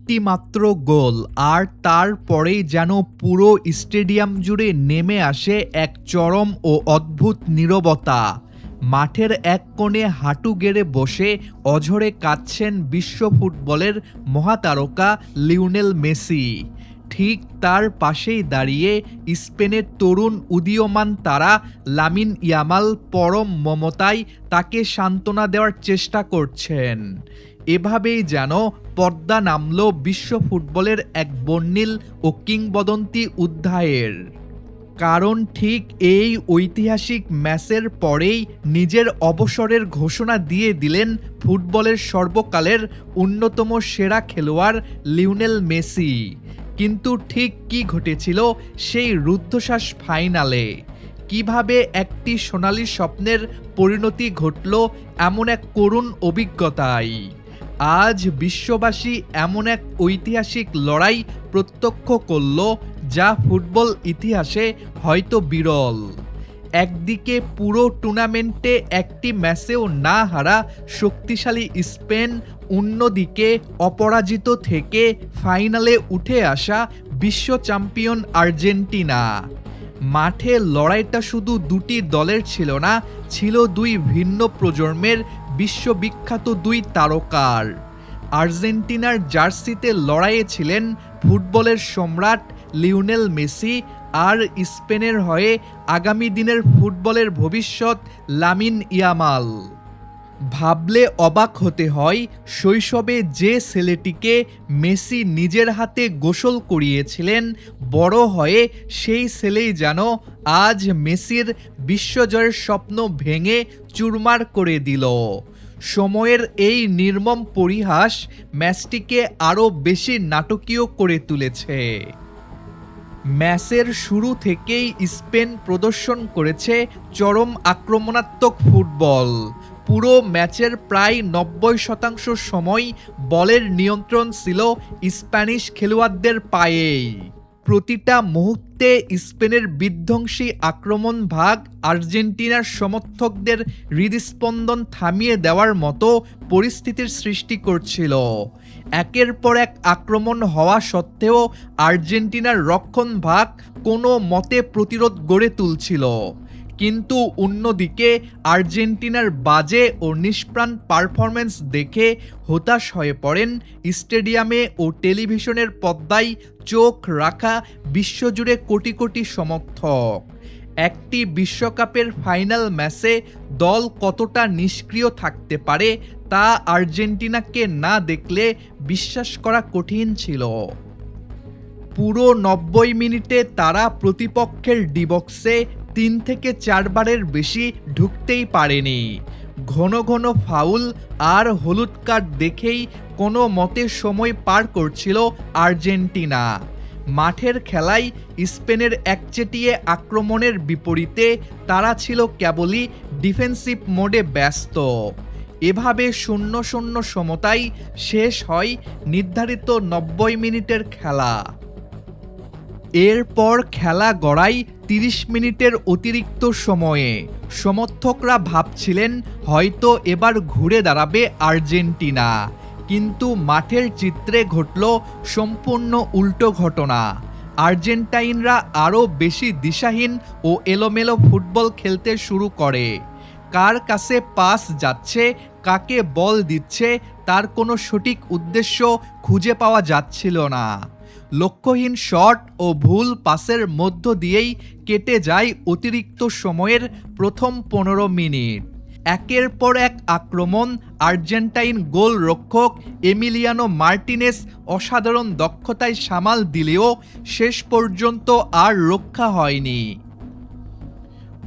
একটি মাত্র গোল, আর তারপরেই যেন পুরো স্টেডিয়াম জুড়ে নেমে আসে এক চরম ও অদ্ভুত নীরবতা। মাঠের এক কোণে হাঁটু গেড়ে বসে অঝরে কাঁদছেন বিশ্ব ফুটবলের মহাতারকা লিওনেল মেসি। ঠিক তার পাশেই দাঁড়িয়ে স্পেনের তরুণ উদীয়মান তারা লামিন ইয়ামাল পরম মমতায় তাকে সান্ত্বনা দেওয়ার চেষ্টা করছেন। এভাবেই যেন পর্দা নামল বিশ্ব ফুটবলের এক বর্ণিল ও কিংবদন্তি অধ্যায়ের। কারণ ঠিক এই ঐতিহাসিক ম্যাচের পরেই নিজের অবসরের ঘোষণা দিয়ে দিলেন ফুটবলের সর্বকালের অন্যতম সেরা খেলোয়াড় লিওনেল মেসি। কিন্তু ঠিক কী ঘটেছিল সেই রুদ্ধশ্বাস ফাইনালে? কিভাবে একটি সোনালী স্বপ্নের পরিণতি ঘটল এমন এক করুণ অভিজ্ঞতায়? আজ বিশ্ববাসী এমন এক ঐতিহাসিক লড়াই প্রত্যক্ষ করল যা ফুটবল ইতিহাসে হয়তো বিরল। একদিকে পুরো টুর্নামেন্টে একটি ম্যাচেও না হারা শক্তিশালী স্পেন, অন্যদিকে অপরাজিত থেকে ফাইনালে উঠে আসা বিশ্ব চ্যাম্পিয়ন আর্জেন্টিনা। মাঠে লড়াইটা শুধু দুটি দলের ছিল না, ছিল দুই ভিন্ন প্রজন্মের বিশ্ববিখ্যাত দুই তারকার। আর্জেন্টিনার জার্সিতে লড়াইয়ে ছিলেন ফুটবলের সম্রাট লিওনেল মেসি, আর স্পেনের হয়ে আগামী দিনের ফুটবলের ভবিষ্যৎ লামিন ইয়ামাল। ভাবলে অবাক হতে হয়, শৈশবে যে ছেলেটিকে মেসি নিজের হাতে গোসল করিয়েছিলেন, বড় হয়ে সেই ছেলেই যেন আজ মেসির বিশ্বজয়ের স্বপ্ন ভেঙে চুরমার করে দিল। সময়ের এই নির্মম পরিহাস ম্যাচটিকে আরও বেশি নাটকীয় করে তুলেছে। ম্যাচের শুরু থেকেই স্পেন প্রদর্শন করেছে চরম আক্রমণাত্মক ফুটবল। পুরো ম্যাচের প্রায় 90% সময় বলের নিয়ন্ত্রণ ছিল স্প্যানিশ খেলোয়াড়দের পায়েই। প্রতিটা মুহূর্তে স্পেনের বিধ্বংসী আক্রমণ ভাগ আর্জেন্টিনার সমর্থকদের হৃদস্পন্দন থামিয়ে দেওয়ার মতো পরিস্থিতির সৃষ্টি করছিল। একের পর এক আক্রমণ হওয়া সত্ত্বেও আর্জেন্টিনার রক্ষণ ভাগ কোনো মতে প্রতিরোধ গড়ে তুলছিল। কিন্তু অন্যদিকে আর্জেন্টিনার বাজে ও নিষ্প্রাণ পারফরম্যান্স দেখে হতাশ হয়ে পড়েন স্টেডিয়ামে ও টেলিভিশনের পর্দায় চোখ রাখা বিশ্বজুড়ে কোটি কোটি সমর্থক। একটি বিশ্বকাপের ফাইনাল ম্যাচে দল কতটা নিষ্ক্রিয় থাকতে পারে তা আর্জেন্টিনাকে না দেখলে বিশ্বাস করা কঠিন ছিল। পুরো 90 মিনিটে তারা প্রতিপক্ষের ডিবক্সে 3 থেকে 4 বারের বেশি ঢুকতেই পারেনি। ঘন ঘন ফাউল আর হলুদ কার্ড দেখেই কোনো মতে সময় পার করছিল আর্জেন্টিনা। মাঠের খেলায় স্পেনের একচেটিয়া আক্রমণের বিপরীতে তারা ছিল কেবলই ডিফেন্সিভ মোডে ব্যস্ত। এভাবে 0-0 সমতায় শেষ হয় নির্ধারিত 90 মিনিটের খেলা। এরপর খেলা গড়ায় 30 মিনিটের অতিরিক্ত সময়ে। সমর্থকরা ভাবছিলেন হয়তো এবার ঘুরে দাঁড়াবে আর্জেন্টিনা, কিন্তু মাঠের চিত্রে ঘটল সম্পূর্ণ উল্টো ঘটনা। আর্জেন্টাইনরা আরও বেশি দিশাহীন ও এলোমেলো ফুটবল খেলতে শুরু করে। কার কাছে পাস যাচ্ছে, কাকে বল দিচ্ছে, তার কোনো সঠিক উদ্দেশ্য খুঁজে পাওয়া যাচ্ছিল না। লক্ষ্যহীন শট ও ভুল পাসের মধ্য দিয়েই কেটে যায় অতিরিক্ত সময়ের প্রথম 15 মিনিট। একের পর এক আক্রমণ আর্জেন্টাইন গোলরক্ষক এমিলিয়ানো মার্টিনেজ অসাধারণ দক্ষতায় সামাল দিলেও শেষ পর্যন্ত আর রক্ষা হয়নি।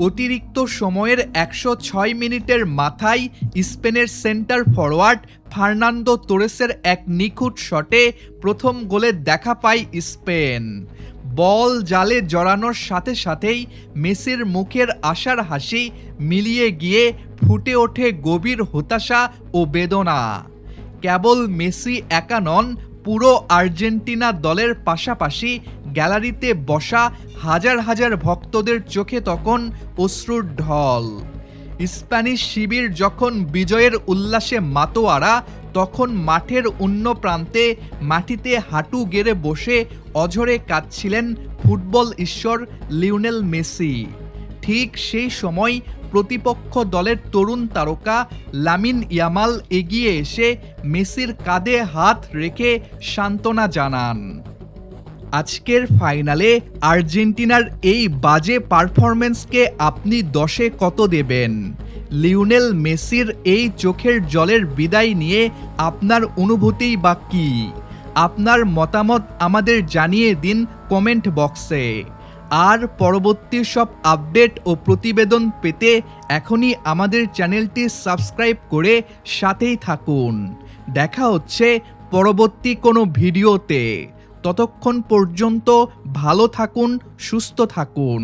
অতিরিক্ত সময়ের 106 মিনিটের মাথায় স্পেনের সেন্টার ফরওয়ার্ড ফার্নান্দো তোরেসের এক নিখুঁত শটে প্রথম গোলের দেখা পায় স্পেন। বল জালে জড়ানোর সাথে সাথেই মেসির মুখের আশার হাসি মিলিয়ে গিয়ে ফুটে ওঠে গভীর হতাশা ও বেদনা। কেবল মেসি একা নন, পুরো আর্জেন্টিনা দলের পাশাপাশি গ্যালারিতে বসা হাজার হাজার ভক্তদের চোখে তখন অশ্রুর ঢল। স্প্যানিশ শিবির যখন বিজয়ের উল্লাসে মাতোয়ারা, তখন মাঠের অন্য প্রান্তে মাটিতে হাঁটু গেড়ে বসে অঝরে কাঁদছিলেন ফুটবল ঈশ্বর লিওনেল মেসি। ঠিক সেই সময় প্রতিপক্ষ দলের তরুণ তারকা লামিন ইয়ামাল এগিয়ে এসে মেসির কাঁধে হাত রেখে সান্ত্বনা জানান। আজকের ফাইনালে আর্জেন্টিনার এই বাজে পারফরম্যান্সকে আপনি 10-এ কত দেবেন? লিওনেল মেসির এই চোখের জলের বিদায় নিয়ে আপনার অনুভূতিই বা কী? আপনার মতামত আমাদের জানিয়ে দিন কমেন্ট বক্সে। আর পরবর্তী সব আপডেট ও প্রতিবেদন পেতে এখনই আমাদের চ্যানেলটি সাবস্ক্রাইব করে সাথেই থাকুন। দেখা হচ্ছে পরবর্তী কোনো ভিডিওতে। ততক্ষণ পর্যন্ত ভালো থাকুন, সুস্থ থাকুন।